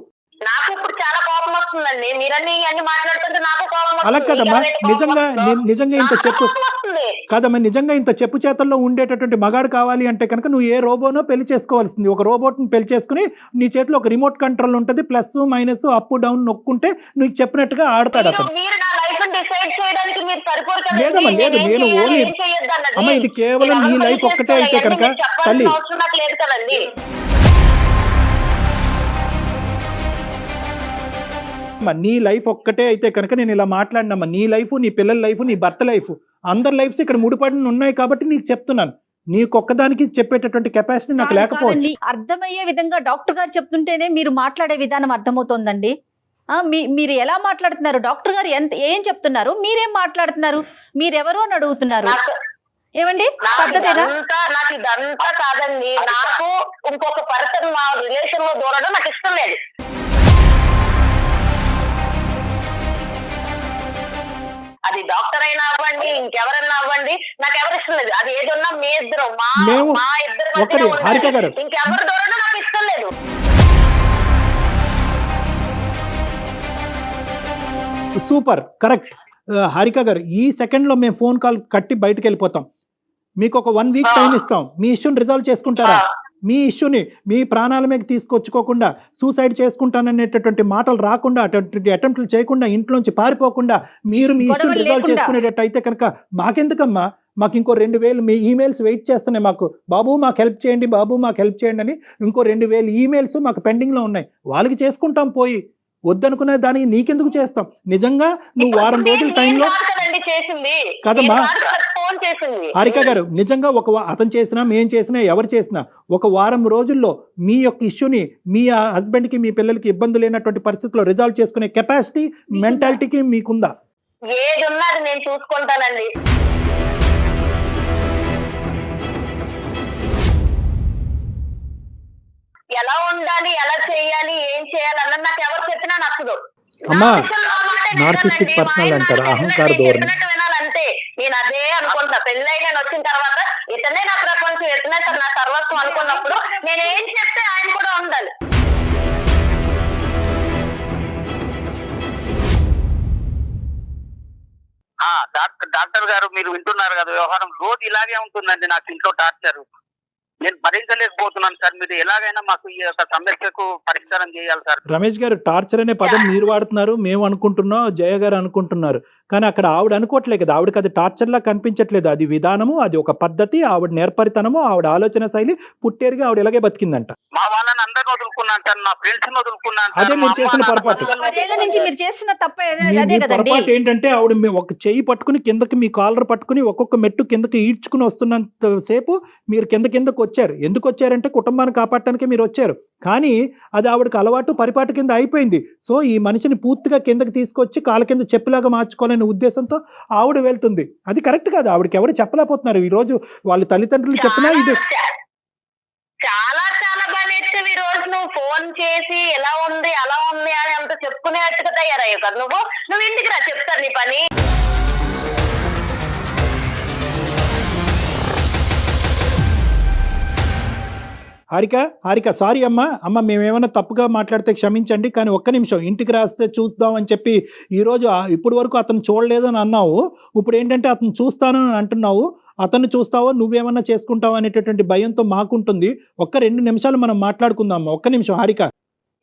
[SPEAKER 6] నాకు ఇప్పుడు చాలా కోపం వస్తుందండి. మీరన్నీ అన్ని మాట్లాడుతుంటే నాకు కోపం వస్తుంది.
[SPEAKER 3] అలా కదమ్మా, నిజంగా ఇంత చెప్పు కాదమ్మా, నిజంగా ఇంత చెప్పు చేతల్లో ఉండేటటువంటి మగాడు కావాలి అంటే కనుక నువ్వు ఏ రోబోనో పెళ్లి చేసుకోవాల్సింది. ఒక రోబోట్ని పెళ్లి చేసుకుని నీ చేతిలో ఒక రిమోట్ కంట్రోల్ ఉంటుంది, ప్లస్ మైనస్ అప్ డౌన్ నొక్కుంటే నువ్వు చెప్పినట్టుగా ఆడతాడు అతను. లేదమ్మా, లేదు, నేను ఓన్లీ అమ్మ ఇది కేవలం నీ లైఫ్ ఒక్కటే అయితే కనుక తల్లి నీ లైఫ్ ఒక్కటే అయితే కనుక నేను ఇలా మాట్లాడినమ్మా. నీ లైఫ్, నీ పిల్లల లైఫ్, నీ భర్త లైఫ్, అందరి లైఫ్స్ ఇక్కడ ముడిపడి ఉన్నాయి కాబట్టి నీకు చెప్తున్నాను. నీకొక్కదానికి చెప్పేటటువంటి కెపాసిటీ నాకు లేకపోవచ్చు.
[SPEAKER 2] అర్థమయ్యే విధంగా డాక్టర్ గారు చెప్తుంటేనే మీరు మాట్లాడే విధానం అర్థమవుతోందండి. మీరు ఎలా మాట్లాడుతున్నారు? డాక్టర్ గారు ఏం చెప్తున్నారు, మీరేం మాట్లాడుతున్నారు? మీరెవరు అని అడుగుతున్నారు. ఏమండి పద్ధతేనా?
[SPEAKER 6] నాకు ఇదంతా కాదండి. నాకు ఇంకొక పర్సన్ మా రిలేషన్ లో దూరడం నాకు ఇష్టం లేదు. అది డాక్టర్ అయినా అవ్వండి, ఇంకెవరన్నా అవ్వండి, నాకు ఎవరు ఇష్టం లేదు. అది ఏదన్నా మీ ఇద్దరు మా ఇద్దరు ఇంకెవరు దూరడం నాకు ఇష్టం లేదు.
[SPEAKER 3] సూపర్, కరెక్ట్ హారిక గారు. ఈ సెకండ్లో మేము ఫోన్ కాల్ కట్టి బయటకు వెళ్ళిపోతాం. మీకు ఒక 1 వీక్ టైం ఇస్తాం. మీ ఇష్యూని రిజాల్వ్ చేసుకుంటారా? మీ ఇష్యూని మీ ప్రాణాల మీద తీసుకొచ్చుకోకుండా, సూసైడ్ చేసుకుంటాననేటటువంటి మాటలు రాకుండా, అటువంటి అటెంప్ట్లు చేయకుండా, ఇంట్లోంచి పారిపోకుండా మీరు మీ ఇష్యూని రిజాల్వ్ చేసుకునేటట్టు అయితే కనుక మాకెందుకమ్మా? మాకు ఇంకో 2000 మీ ఈమెయిల్స్ వెయిట్ చేస్తున్నాయి. మాకు బాబు మాకు హెల్ప్ చేయండి, బాబు మాకు హెల్ప్ చేయండి అని ఇంకో 2000 ఈమెయిల్స్ మాకు పెండింగ్లో ఉన్నాయి. వాళ్ళకి చేసుకుంటాం పోయి. వద్దనుకునే దానికి నీకెందుకు చేస్తాం? నిజంగా నువ్వు వారం రోజుల టైంలో కదమ్మా హారిక గారు, నిజంగా అతను చేసినా మేం చేసినా ఎవరు చేసినా ఒక వారం రోజుల్లో మీ యొక్క ఇష్యూని మీ హస్బెండ్కి మీ పిల్లలకి ఇబ్బంది లేనటువంటి పరిస్థితుల్లో రిజాల్వ్ చేసుకునే కెపాసిటీ మెంటాలిటీకి మీకుందా?
[SPEAKER 6] ఏది ఉన్నది నేను చూసుకుంటానండి. ఎలా ఉండాలి, ఎలా చేయాలి, ఏం చేయాలి అన్నది నాకు ఎవరు చెప్పినా నచ్చదు.
[SPEAKER 3] అమ్మా నార్సిస్టిక్ పర్సనల్ అంటారు, అహంకార ధోరణి.
[SPEAKER 6] వినాలంటే నేను అదే అనుకుంటున్నా. పెళ్ళై నేను వచ్చిన తర్వాత ఇతనే నా ప్రపంచం, ఇతనే నా సర్వస్వం అనుకున్నప్పుడు నేను ఏం చెప్తే ఆయన కూడా ఉండాలి.
[SPEAKER 4] డాక్టర్ గారు మీరు వింటున్నారు కదా, వ్యవహారం రోజు ఇలాగే ఉంటుందండి. నాకు ఇంట్లో టార్చర్ నేను భరించలేకపోతున్నాను సార్. మీరు ఎలాగైనా మాకు ఈ యొక్క సమస్యకు పరిష్కారం చేయాలి సార్.
[SPEAKER 3] రమేష్ గారు, టార్చర్ అనే పదం మీరు వాడుతున్నారు, మేము అనుకుంటున్నాం, జయ గారు అనుకుంటున్నారు. కానీ అక్కడ ఆవిడ అనుకోవట్లేదు కదా. ఆవిడకి అది టార్చర్ లా కనిపించట్లేదు. అది విధానము, అది ఒక పద్ధతి, ఆవిడ నేర్పరితనము, ఆవిడ ఆలోచన శైలి. పుట్టేరుగా ఆవిడ ఇలాగే బతికిందంట.
[SPEAKER 4] మా వాళ్ళని అందరిని వదులుకున్నాను సార్, నా ఫ్రెండ్స్ వదులుకున్నాను.
[SPEAKER 3] అదే మీరు చేసిన పొరపాటు. పొరపాటు ఏంటంటే ఆవిడ ఒక చెయ్యి పట్టుకుని కిందకి, మీ కాలర్ పట్టుకుని ఒక్కొక్క మెట్టు కిందకి ఈడ్చుకుని వస్తున్నంత సేపు మీరు కిందకు వచ్చారు. ఎందుకు వచ్చారంటే కుటుంబాన్ని కాపాడటానికి మీరు వచ్చారు. కానీ అది ఆవిడకి అలవాటు, పరిపాటి కింద అయిపోయింది. సో ఈ మనిషిని పూర్తిగా కిందకి తీసుకొచ్చి కాళ్ళ కింద చెప్పులాగా మార్చుకోవాలనే ఉద్దేశంతో ఆవిడ వెళ్తుంది. అది కరెక్ట్ కాదు. ఆవిడకి ఎవరు చెప్పలేకపోతున్నారు. ఈ రోజు వాళ్ళ తల్లిదండ్రులు చెప్పినా ఇది
[SPEAKER 6] చాలా చాలా బాగా ఈ రోజు నువ్వు ఫోన్ చేసి ఎలా ఉంది అలా ఉంది అని అంత చెప్పుకునేట్టుగా తయారయ్యావు కదా. నువ్వు ఇంటికి రా, చెప్తాను నీ పని.
[SPEAKER 3] హారిక సారీ అమ్మ మేమేమైనా తప్పుగా మాట్లాడితే క్షమించండి. కానీ ఒక్క నిమిషం ఇంటికి రాస్తే చూద్దాం అని చెప్పి ఈరోజు ఇప్పటి వరకు అతను చూడలేదు అని అన్నావు. ఇప్పుడు ఏంటంటే అతను చూస్తాను అని అంటున్నావు. అతను చూస్తావో నువ్వేమన్నా చేసుకుంటావు అనేటటువంటి భయంతో మాకుంటుంది. ఒక్క 2 నిమిషాలు మనం మాట్లాడుకుందాం. ఒక్క నిమిషం హారిక.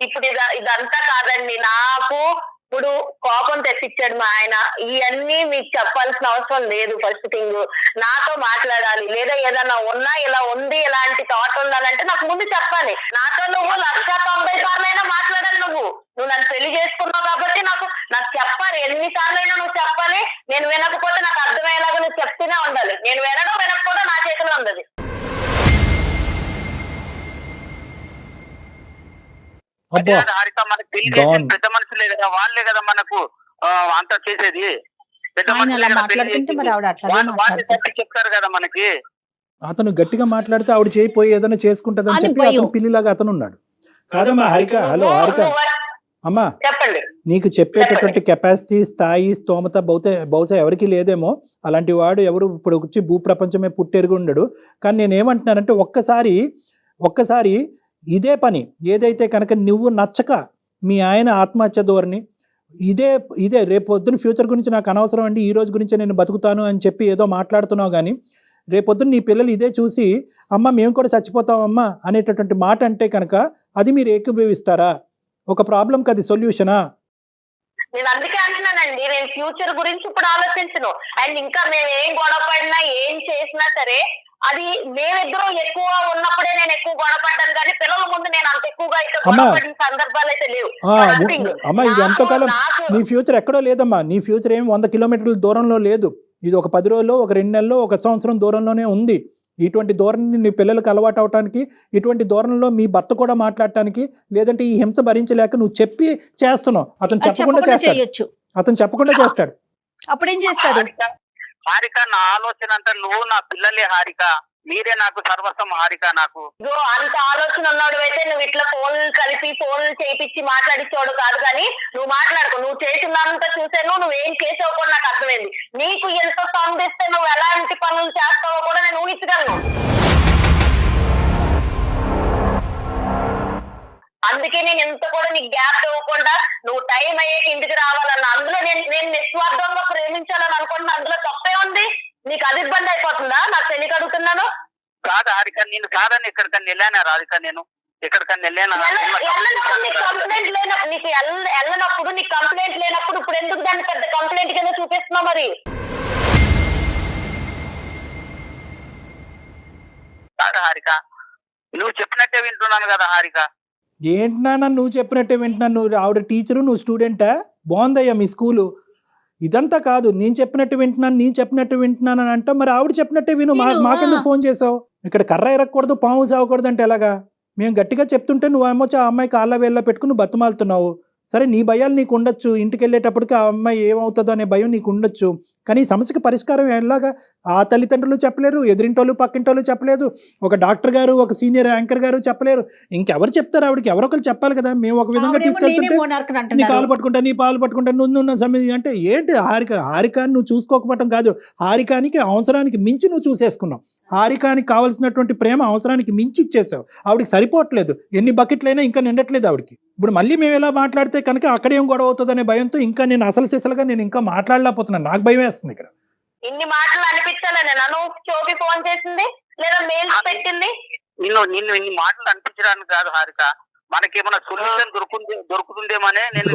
[SPEAKER 6] ఇప్పుడు ఇదంతా కాదండి, నాకు ఇప్పుడు కోపం తెప్పించాడు మా ఆయన. ఇవన్నీ మీకు చెప్పాల్సిన అవసరం లేదు. ఫస్ట్ థింగ్ నాతో మాట్లాడాలి, లేదా ఏదన్నా ఉన్నా ఇలా ఉంది ఇలాంటి థాట్ ఉండాలంటే నాకు ముందు చెప్పాలి. నాతో నువ్వు 190 సార్లైనా మాట్లాడాలి. నువ్వు నన్ను పెళ్లి చేసుకున్నావు కాబట్టి నాకు చెప్పాలి. ఎన్నిసార్లైనా నువ్వు చెప్పాలి. నేను వినకపోతే నాకు అర్థమయ్యేలాగా నువ్వు చెప్తూనే ఉండాలి. నేను వినకపోవడం నా చేతిలో ఉంది.
[SPEAKER 3] అబ్బా
[SPEAKER 4] హారిక మనకు పెళ్లి పెద్ద మనుషులే కదా, వాళ్ళే కదా మనకు అంతా చేసేది. పెద్ద మనుషులే కదా పెళ్లి చెప్తారు కదా మనకి.
[SPEAKER 3] అతను గట్టిగా మాట్లాడితే ఆవిడ చేయిపోయి ఏదైనా చేసుకుంటదని చెప్పి అతను పిల్లిలాగా అతను ఉన్నాడు. కాదమ్మా హారిక, హలో హారిక అమ్మా,
[SPEAKER 6] చెప్పండి.
[SPEAKER 3] నీకు చెప్పేటటువంటి కెపాసిటీ, స్థాయి, స్తోమత బహుశా ఎవరికి లేదేమో. అలాంటి వాడు ఎవరు ఇప్పుడు వచ్చి భూప్రపంచమే పుట్టెరుగు ఉండడు. కానీ నేనేమంటున్నానంటే ఒక్కసారి ఇదే పని ఏదైతే కనుక నువ్వు నచ్చక మీ ఆయన ఆత్మహత్య ధోరణి ఇదే రేపు పొద్దున్న ఫ్యూచర్ గురించి నాకు అనవసరం అండి, ఈ రోజు గురించే నేను బతుకుతాను అని చెప్పి ఏదో మాట్లాడుతున్నావు. కానీ రేపొద్దున నీ పిల్లలు ఇదే చూసి అమ్మ మేము కూడా చచ్చిపోతామమ్మా అనేటటువంటి మాట అంటే కనుక అది మీరు ఏకీభవిస్తారా? ఒక ప్రాబ్లం కది సొల్యూషనా?
[SPEAKER 6] నేను అందుకే అంటున్నానండి, నేను ఫ్యూచర్ గురించి ఇప్పుడు ఆలోచించను. అండ్ ఇంకా మేము ఏం గొడవ పడినా ఏం చేసినా సరే అది మేమిద్దరం ఎక్కువ ఉన్నప్పుడే నేను ఎక్కువ గొడవ పడ్డాను. కానీ పిల్లల ముందు నేను అంత ఎక్కువగా అయితే గొడవ పడిన సందర్భాలు అయితే లేవు.
[SPEAKER 3] అమ్మా ఇది ఎంతకాలం నీ ఫ్యూచర్ ఎక్కడో లేదమ్మా. నీ ఫ్యూచర్ ఏం 100 కిలోమీటర్ల దూరంలో లేదు. ఇది ఒక 10 రోజుల్లో, ఒక 2 నెలల్లో, 1 సంవత్సరం దూరంలోనే ఉంది. ఇటువంటి ధోరణి నీ పిల్లలకు అలవాటు అవటానికి, ఇటువంటి ధోరణిలో మీ భర్త కూడా మాట్లాడటానికి, లేదంటే ఈ హింస భరించలేక నువ్వు చెప్పి చేస్తున్నావు. అతను చెప్పకుండా చేస్తాడు.
[SPEAKER 2] అప్పుడేం చేస్తాడు?
[SPEAKER 4] హారిక నా ఆలోచన అంతా నువ్వు నా పిల్లలే హారిక, మీరే నాకు సర్వస్వం హారిక. నాకు
[SPEAKER 6] అంత ఆలోచన ఉన్నాడు అయితే నువ్వు ఇట్లా ఫోన్లు కలిపి ఫోన్లు చేయించి మాట్లాడించాడు కాదు. కానీ నువ్వు మాట్లాడుకో, నువ్వు చేసినంత చూసాను, నువ్వేం చేసావు కూడా నాకు అర్థమైంది. నీకు ఎంత సంధిస్తే నువ్వు ఎలాంటి పనులు చేస్తావో కూడా నేను ఊహించగలను. అందుకే నేను ఎంత కూడా నీకు గ్యాప్ ఇవ్వకుండా నువ్వు టైం అయ్యాక ఇంటికి రావాలన్న, అందులో నేను నిస్వార్థంగా ప్రేమించాలని అనుకుంటున్నా. అందులో తప్పే ఉంది? నీకు అది ఇబ్బంది అయిపోతుందా? నాకు తెలియక అడుగుతున్నాను.
[SPEAKER 4] కాదు హారిక, నేను కాదని ఎక్కడికన్నా వెళ్ళానా రాధిక? నేను ఎక్కడికన్నా వెళ్ళానా?
[SPEAKER 6] కంప్లైంట్ లేనప్పుడు నీకు వెళ్ళనప్పుడు, నీకు కంప్లైంట్ లేనప్పుడు ఇప్పుడు ఎందుకు దాన్ని పెద్ద కంప్లైంట్ కింద చూపిస్తున్నావు? మరి
[SPEAKER 4] కాదు హారిక, నువ్వు చెప్పినట్టే వింటున్నాను కదా హారిక.
[SPEAKER 3] ఏంటన్నా నువ్వు చెప్పినట్టే వింటున్నాను? నువ్వు ఆవిడ టీచరు, నువ్వు స్టూడెంటా? బాగుందయ్యా మీ స్కూలు. ఇదంతా కాదు, నేను చెప్పినట్టు వింటున్నాను అని అంటావు. మరి ఆవిడ చెప్పినట్టే విను. మాకెందుకు ఫోన్ చేసావు? ఇక్కడ కర్ర ఎరగకూడదు, పాము సాగకూడదు అంటే ఎలాగా? మేము గట్టిగా చెప్తుంటే నువ్వేమో ఆ అమ్మాయి కాళ్ళ వేళ్ళ పెట్టుకుని బతుమాలుతున్నావు. సరే నీ భయాలు నీకు ఉండొచ్చు, ఇంటికి వెళ్ళేటప్పటికి ఆ అమ్మాయి ఏమవుతుందో అనే భయం నీకు ఉండొచ్చు. కానీ ఈ సమస్యకి పరిష్కారం ఎలాగా? ఆ తల్లిదండ్రులు చెప్పలేరు, ఎదురింటోళ్ళు పక్కింటోళ్ళు చెప్పలేదు, ఒక డాక్టర్ గారు, ఒక సీనియర్ యాంకర్ గారు చెప్పలేరు. ఇంకెవరు చెప్తారు? ఆవిడకి ఎవరో ఒకరు చెప్పాలి కదా. మేము ఒక విధంగా తీసుకెళ్తుంటే నీ కాలు పట్టుకుంటా, నీ పాలు పట్టుకుంటా, నువ్వు సమయం అంటే ఏంటి? హారికాని నువ్వు చూసుకోకపోవటం కాదు, హారికానికి అవసరానికి మించి నువ్వు చూసేసుకున్నావు. హారికానికి కావాల్సినటువంటి ప్రేమ అవసరానికి మించి ఇచ్చేసావు. ఆవిడకి సరిపోవట్లేదు, ఎన్ని బకెట్లైనా ఇంకా నిండట్లేదు ఆవిడకి. ఇప్పుడు మళ్ళీ మేము ఎలా మాట్లాడితే కనుక అక్కడేం గొడవ అవుతుంది అనే భయంతో ఇంకా నేను అసలు సిసలుగా నేను ఇంకా మాట్లాడలేకపోతున్నాను. నాకు భయం వేస్తుంది ఇక్కడ.
[SPEAKER 6] ఇన్ని మాటలు అనిపించాలని నన్ను చోపి ఫోన్ చేసింది లేదా మెయిల్స్ పెట్టింది?
[SPEAKER 4] నిన్ను ఇన్ని మాటలు అనిపించడానికి కాదు హారిక, మనకేమైనా సొల్యూషన్ దొరుకుతుందేమనే నేను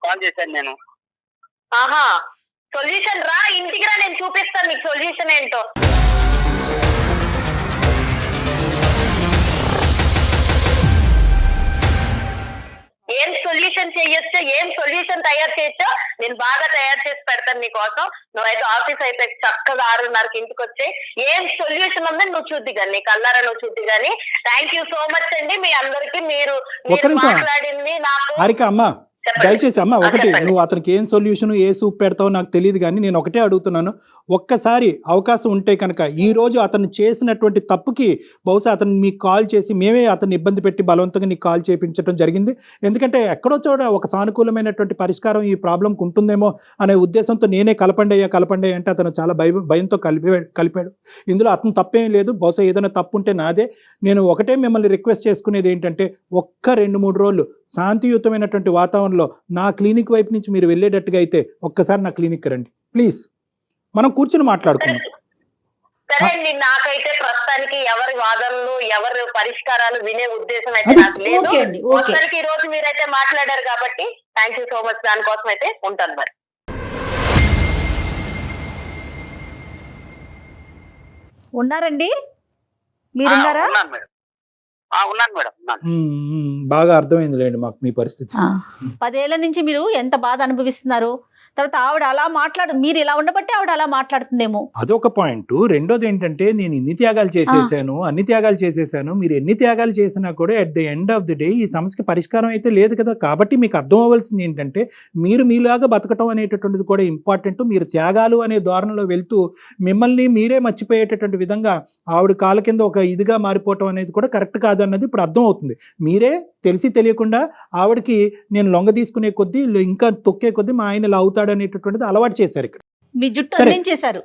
[SPEAKER 4] కాల్ చేశాను. నేను
[SPEAKER 6] సొల్యూషన్ రా, ఇంటికి రా, నేను చూపిస్తాను నీకు సొల్యూషన్ ఏంటో. ఏం సొల్యూషన్ చేయొచ్చో, ఏం సొల్యూషన్ తయారు చేయొచ్చో నేను బాగా తయారు చేసి పెడతాను నీకోసం. నువ్వైతే ఆఫీస్ అయితే చక్కగా 6:30కి ఇంటికి వచ్చే ఏం సొల్యూషన్ ఉందని నువ్వు చూద్ది కానీ, నీ కల్లారా నువ్వు చూద్ది కానీ. థ్యాంక్ యూ సో మచ్ అండి మీ అందరికి. మీరు మాట్లాడింది నాకు
[SPEAKER 3] దయచేసి అమ్మ ఒకటి, నువ్వు అతనికి ఏం సొల్యూషన్ ఏ సూప్ పెడతావో నాకు తెలియదు, కానీ నేను ఒకటే అడుగుతున్నాను. ఒక్కసారి అవకాశం ఉంటే కనుక ఈ రోజు అతను చేసినటువంటి తప్పుకి బహుశా అతను మీకు కాల్ చేసి మేమే అతన్ని ఇబ్బంది పెట్టి బలవంతంగా నీకు కాల్ చేయించడం జరిగింది. ఎందుకంటే ఎక్కడో చోట ఒక సానుకూలమైనటువంటి పరిష్కారం ఈ ప్రాబ్లంకి ఉంటుందేమో అనే ఉద్దేశంతో నేనే కలపండి అంటే అతను చాలా భయంతో కలిపాడు. ఇందులో అతను తప్పేం లేదు. బహుశా ఏదైనా తప్పు ఉంటే నాదే. నేను ఒకటే మిమ్మల్ని రిక్వెస్ట్ చేసుకునేది ఏంటంటే, ఒక్క 2-3 రోజులు శాంతియుతమైనటువంటి వాతావరణంలో నా క్లినిక్ వైపు నుంచి మీరు వెళ్ళేటట్టుగా అయితే ఒక్కసారి నా క్లినిక్ రండి ప్లీజ్, మనం కూర్చుని మాట్లాడుకుందాం.
[SPEAKER 6] సరే అండి, నాకైతే ప్రస్తుతానికి ఎవరి వాదనలు ఎవరి పరిష్కారాలు వినే ఉద్దేశం అయితే నాకు లేదు. ఈ రోజు మీరైతే మాట్లాడారు కాబట్టి థ్యాంక్ యూ సో మచ్. దానికోసం అయితే ఉంటాను. మరి
[SPEAKER 2] ఉన్నారండి, మీరున్నారా?
[SPEAKER 4] ఉన్నాను మేడం.
[SPEAKER 3] బాగా అర్థమైంది లేండి మాకు మీ పరిస్థితి.
[SPEAKER 2] 10 ఏళ్ల నుంచి మీరు ఎంత బాధ అనుభవిస్తున్నారు. తర్వాత ఆవిడ అలా మీరు ఇలా ఉండబట్టి ఆవిడ అలా మాట్లాడుతుందేమో.
[SPEAKER 3] అదొక పాయింట్. రెండోది ఏంటంటే నేను ఇన్ని త్యాగాలు చేసేసాను, అన్ని త్యాగాలు చేసేసాను. మీరు ఎన్ని త్యాగాలు చేసినా కూడా at the end of the day ఈ సమస్యకి పరిష్కారం అయితే లేదు కదా. కాబట్టి మీకు అర్థం అవ్వాల్సింది ఏంటంటే మీరు మీలాగా బతకటం అనేటటువంటిది కూడా ఇంపార్టెంట్. మీరు త్యాగాలు అనే ధోరణిలో వెళ్తూ మిమ్మల్ని మీరే మర్చిపోయేటటువంటి విధంగా ఆవిడ కాళ్ళ కింద ఒక ఇదిగా మారిపోవటం అనేది కూడా కరెక్ట్ కాదన్నది ఇప్పుడు అర్థం అవుతుంది. మీరే తెలిసి తెలియకుండా ఆవిడకి నేను లొంగ తీసుకునే కొద్దీ ఇంకా తొక్కే కొద్దీ మా ఆయన ఇలా అవుతాడు అనేటటువంటిది అలవాటు చేశారు. ఇక్కడ
[SPEAKER 2] మీ జుట్టు అందించేశారు,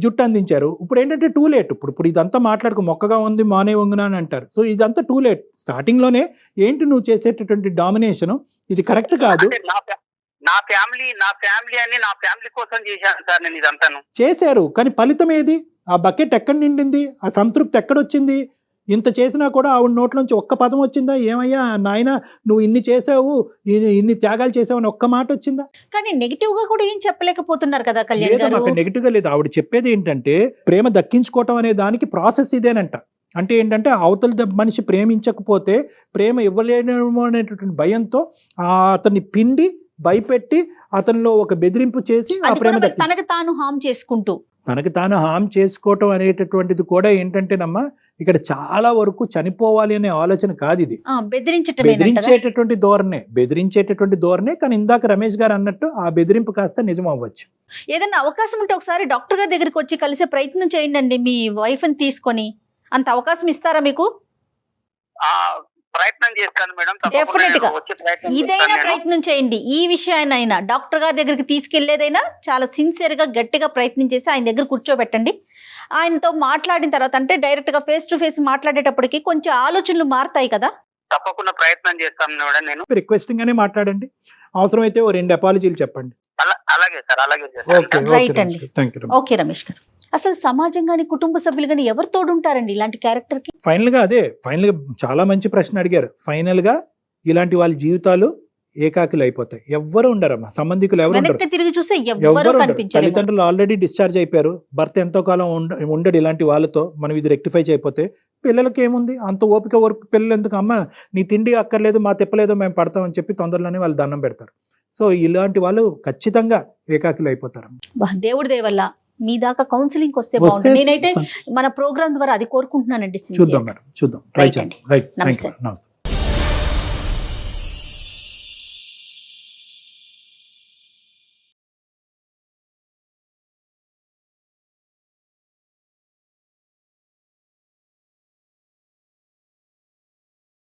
[SPEAKER 3] జుట్టు అందించారు. ఇప్పుడు ఏంటంటే టూ లేట్. ఇప్పుడు ఇదంతా మాట్లాడుకో మొక్కగా ఉంది మానే వంగునా అని అంటారు. సో ఇదంతా టూ లేట్. స్టార్టింగ్ లోనే ఏంటి నువ్వు చేసేటటువంటి డామినేషన్ ఇది కరెక్ట్ కాదు.
[SPEAKER 4] నా ఫ్యామిలీ అని నా ఫ్యామిలీ కోసం చేశాను సార్ నేను ఇదంతాను.
[SPEAKER 3] చేశారు కానీ ఫలితం ఏది? ఆ బకెట్ ఎక్కడ నిండింది? ఆ సంతృప్తి ఎక్కడొచ్చింది? ఇంత చేసినా కూడా ఆవిడ నోట్లోంచి ఒక్క పదం వచ్చిందా? ఏమయ్యా నాయన నువ్వు ఇన్ని చేసావు, ఇన్ని త్యాగాలు చేసావు అని ఒక్క మాట వచ్చిందా?
[SPEAKER 2] కానీ నెగిటివ్ గా కూడా ఏం చెప్పలేకపోతున్నారు కదా కళ్యాణ్ గారు.
[SPEAKER 3] అక్కడ నెగిటివ్ గా లేదు. ఆవిడ చెప్పేది ఏంటంటే ప్రేమ దక్కించుకోవటం అనే దానికి ప్రాసెస్ ఇదేనంట. అంటే ఏంటంటే అవతల మనిషి ప్రేమించకపోతే ప్రేమ ఇవ్వలేనేమో అనేటువంటి భయంతో అతన్ని పిండి భయపెట్టి అతనిలో ఒక బెదిరింపు చేసి ఆ ప్రేమ
[SPEAKER 2] తనకు తాను హామ్
[SPEAKER 3] చేసుకోవటం అనేటటువంటిది కూడా ఏంటంటేనమ్మా ఇక్కడ చాలా వరకు చనిపోవాలి అనే ఆలోచన కాదు. ఇది బెదిరించేటటువంటి ధోరణే. కానీ ఇందాక రమేష్ గారు అన్నట్టు ఆ బెదిరింపు కాస్త నిజం అవ్వచ్చు.
[SPEAKER 2] ఏదైనా అవకాశం ఉంటే ఒకసారి డాక్టర్ గారి దగ్గరికి వచ్చి కలిసే ప్రయత్నం చేయండి. మీ వైఫ్ ని తీసుకొని అంత అవకాశం ఇస్తారా మీకు?
[SPEAKER 4] ప్రయత్నం చేస్తాను మేడం.
[SPEAKER 2] డెఫినెట్ గా ఇదైనా ప్రయత్నం చేయండి. ఈ విషయాన్నైనా డాక్టర్ గారి దగ్గరికి తీసుకెళ్లేదైనా చాలా సిన్సియర్ గా గట్టిగా ప్రయత్నం చేసి ఆయన దగ్గర కూర్చోబెట్టండి. ఆయనతో మాట్లాడిన తర్వాత అంటే డైరెక్ట్ గా ఫేస్ టు ఫేస్ మాట్లాడేటప్పటికి కొంచెం ఆలోచనలు మారుతాయి కదా.
[SPEAKER 4] తప్పకుండా ప్రయత్నం చేస్తాను మేడం. నేను
[SPEAKER 3] రిక్వెస్టింగ్ గానే మాట్లాడండి. అవసరమైతే ఓ 2 అపాలజీలు చెప్పండి.
[SPEAKER 4] అలాగే సార్, అలాగే
[SPEAKER 2] రైట్ అండి. ఓకే రమేష్ గారు, అసలు సమాజం గాని కుటుంబ సభ్యులు గాని ఎవరు తోడుంటారండి ఇలాంటి క్యారెక్టర్ కి?
[SPEAKER 3] ఫైనల్ గా చాలా మంచి ప్రశ్న అడిగారు. ఫైనల్ గా ఇలాంటి వాళ్ళ జీవితాలు ఏకాకిలు అయిపోతాయి. ఎవ్వరు ఉండరమ్మా, సంబంధికులు ఎవరు ఉండరు.
[SPEAKER 2] తిరిగి చూస్తే ఎవరు కనిపించరు.
[SPEAKER 3] తల్లిదండ్రులు ఆల్రెడీ డిశ్చార్జ్ అయిపోయారు. భర్త ఎంతో కాలం ఉండడు. ఇలాంటి వాళ్ళతో మనం ఇది రెక్టిఫై చేయకపోతే పిల్లలకి ఏముంది అంత ఓపిక వరకు పిల్లలు ఎందుకు? అమ్మ నీ తిండి అక్కర్లేదు, మా తిప్పలేదు, మేము పడతాం అని చెప్పి తొందరలోనే వాళ్ళు దండం పెడతారు. సో ఇలాంటి వాళ్ళు ఖచ్చితంగా ఏకాకిలు అయిపోతారు.
[SPEAKER 2] దేవుడి దేవల్ల మీ దాకా కౌన్సిలింగ్ వస్తే బాగుంటుంది. నేనైతే మన ప్రోగ్రామ్ ద్వారా అది కోరుకుంటున్నానండి.
[SPEAKER 3] చూద్దాం మేడం, చూద్దాం. రైట్, నమస్తే.